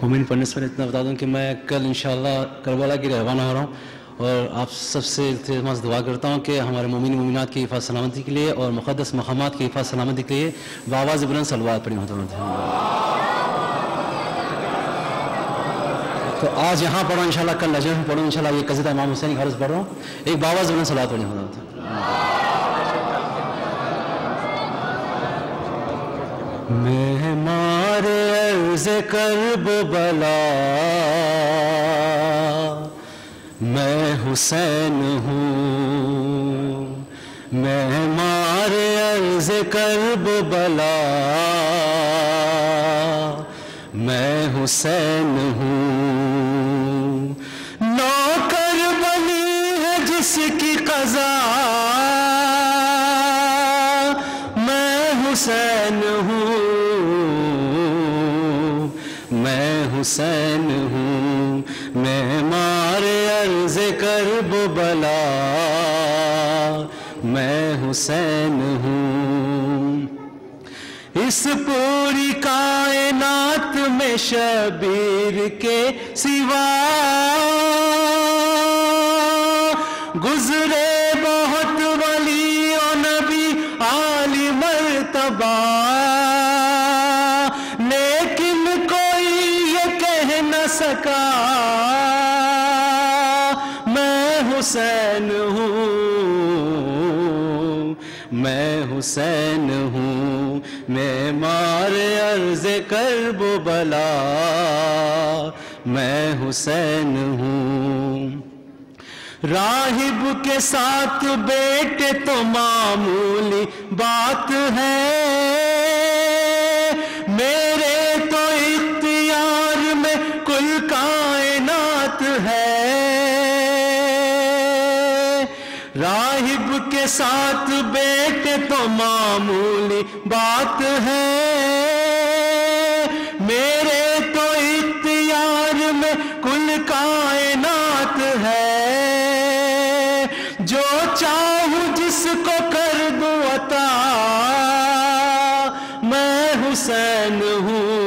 مومن پڑھنے سے اتنا بتا دوں کہ میں کل انشاءاللہ کربلا کی روانہ ہو رہا ہوں، اور آپ سب سے التماس دعا کرتا ہوں کہ ہمارے مومن مومنات کی حفاظت سلامتی کے لیے اور مقدس مقامات کی حفاظت سلامتی کے لیے بآواز بلند صلوات پڑھی ہوتا ہوں۔ تو آج یہاں پڑھو انشاءاللہ، کل نجف میں پڑھو انشاءاللہ، یہ قصیدہ امام حسین کا عرض پڑھ رہا ہوں، ایک بآواز بلند صلوات پڑھی ہوتا ہوں۔ معمار عرض کرب بلا میں حسین ہوں، معمار عرض کرب بلا میں حسین ہوں، نوکر بنی ہے جس کی قضا میں حسین ہوں، میں حسین ہوں، معمار عرض کرب بلا میں حسین ہوں، اس پوری کائنات میں شبیر کے سوا گزرے بہت ولی و نبی عالی مرتبہ، لیکن کوئی یہ کہہ نہ سکا میں حسین ہوں، میں حسین ہوں، معمار عرض کرب بلا میں حسین ہوں، راہب کے ساتھ بیٹے تو معمولی بات ہے، میرے تو اختیار میں کل کائنات ہے، راہب کے ساتھ بیٹے تو معمولی بات ہے، میرے تو اختیار میں کل کائنات ہے، جو چاہوں جس کو کر دوں عطا میں حسین ہوں،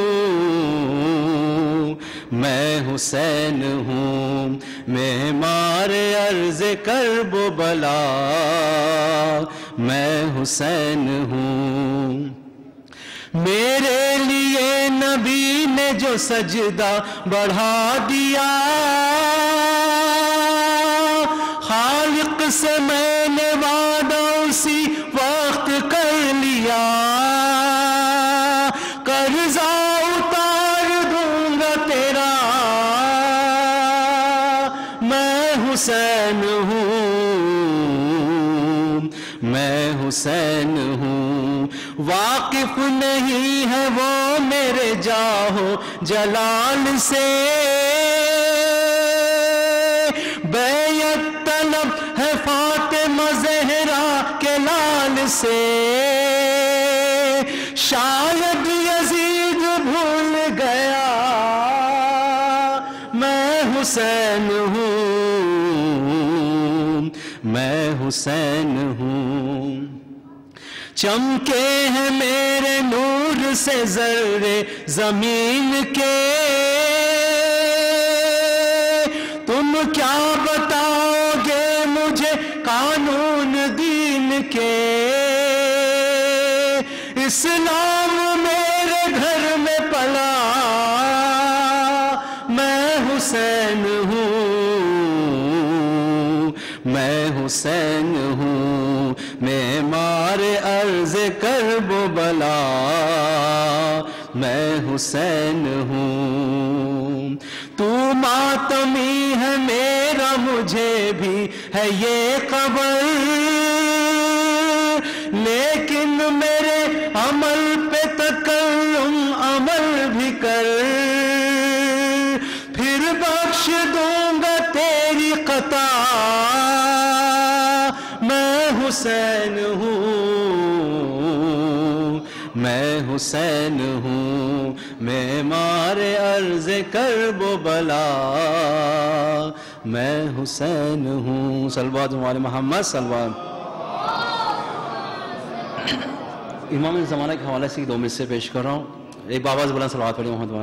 میں حسین ہوں، معمار عرض کرب بلا میں حسین ہوں، میرے لیے نبی نے جو سجدہ بڑھا دیا، خالق سے میں نے وعدہ اسی وقت کر لیا، قرضہ اتار دوں گا تیرا میں حسین ہوں، میں حسین ہوں، واقف نہیں ہے وہ میرے جاہو جلال سے، بیعت طلب ہے فاطمہ زہرا کے لال سے، شاید یزید بھول گیا میں حسین ہوں، میں حسین ہوں، چمکے ہیں میرے نور سے ذرے زمین کے، تم کیا بتاؤ گے مجھے قانون دین کے، اسلام میرے گھر میں پلا میں حسین ہوں، میں حسین ہوں، معمار عرض کرب بلا میں حسین ہوں، تو ماتمی ہے میرا مجھے بھی ہے یہ خبر، لیکن میرے عمل پہ تکلم عمل بھی کر، پھر بخش دوں گا تیری خطا میں حسین ہوں، میں حسین ہوں، معمار عرض کرب بلا میں حسین ہوں، صلوات علی محمد صلوات۔ امام زمانہ کے حوالے سے دو مثالیں پیش کر رہا ہوں، ایک بآواز بلند صلوات پڑھی محمد۔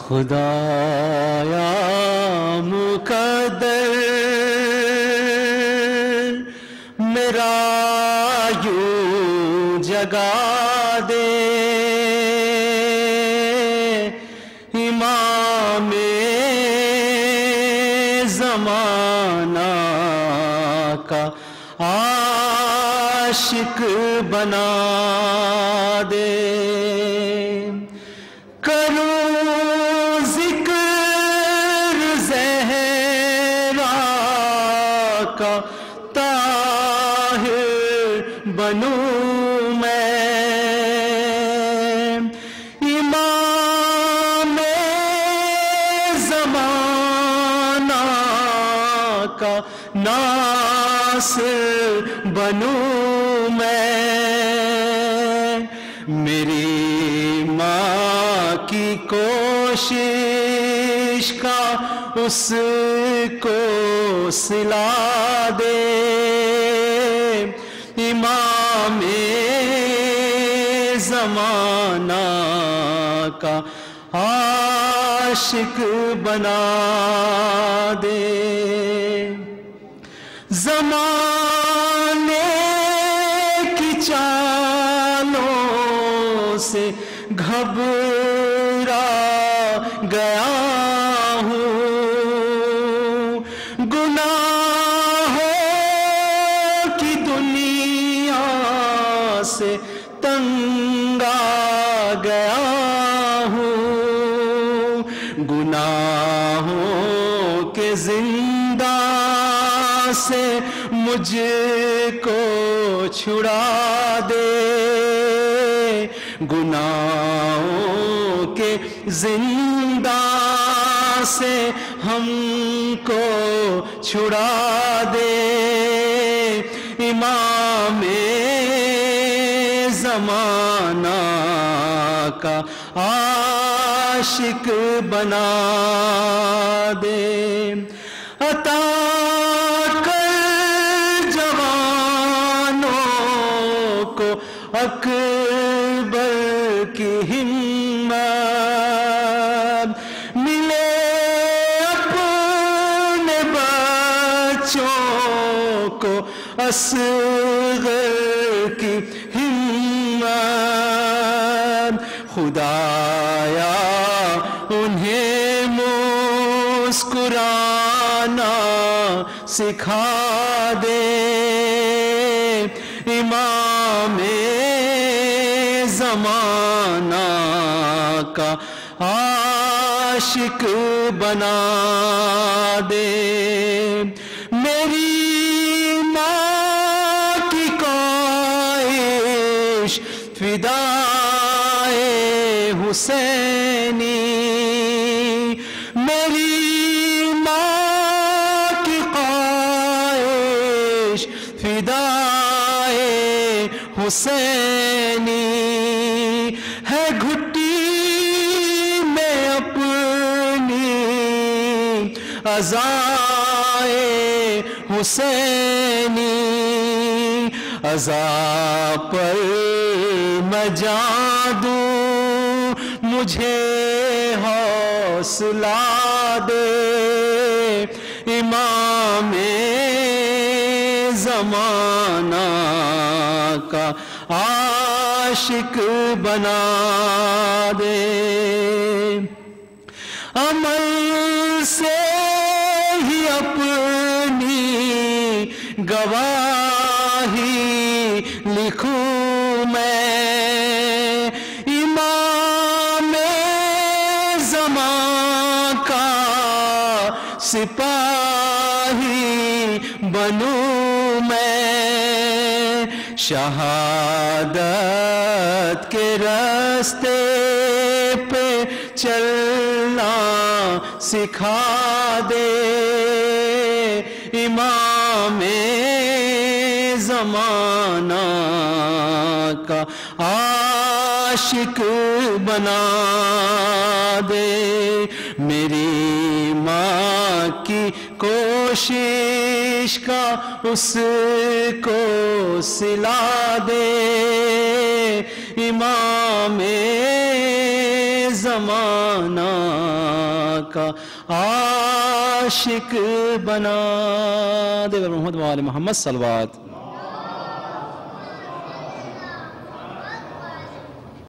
خدایا مقدر میرا یوں جگا دے، امام زمانہ کا عاشق بنا دے، کروں ذکر زہرا کا طاہر بنوں میں، امام زمانہ کا ناصر بنوں میں، میری ماں کی کوشش کا اس کو صلہ دے، امام زمانہ کا عاشق بنا دے، زمانے کی چالوں سے گھبرا گیا ہوں، گناہوں کی دنیا سے تنگ آ گیا ہوں، گناہوں کے زندہ سے مجھ کو چھڑا دے، گناہوں کے زندہ سے ہم کو چھڑا دے، امام زمانہ کا عاشق بنا دے، عطا اکبر کی ہمت، ملے اپنے بچوں کو اصغر کی ہمت، خدایا انہیں مسکرانا سکھا دے، امام زمانہ کا عاشق بنا دے، میری ماں کی کاوش فدائے حسینی، میری ماں کی کاوش فدائے حسینی ہے، گھٹی میں اپنی عزائے حسینی، عزا پر میں جاں دوں مجھے حوصلہ دے، امام زمانہ کا عاشق بنا دے، عمل سے ہی اپنی گواہی لکھوں میں، امام زمان کا سپاہی بنوں میں، شہادت کے راستے پہ چلنا سکھا دے، امام زمانہ کا عاشق بنا دے، میری ماں کی کوشش کا اس کو صلہ دے، امام زمانہ کا عاشق بنا دے محمد و آل محمد صلوات.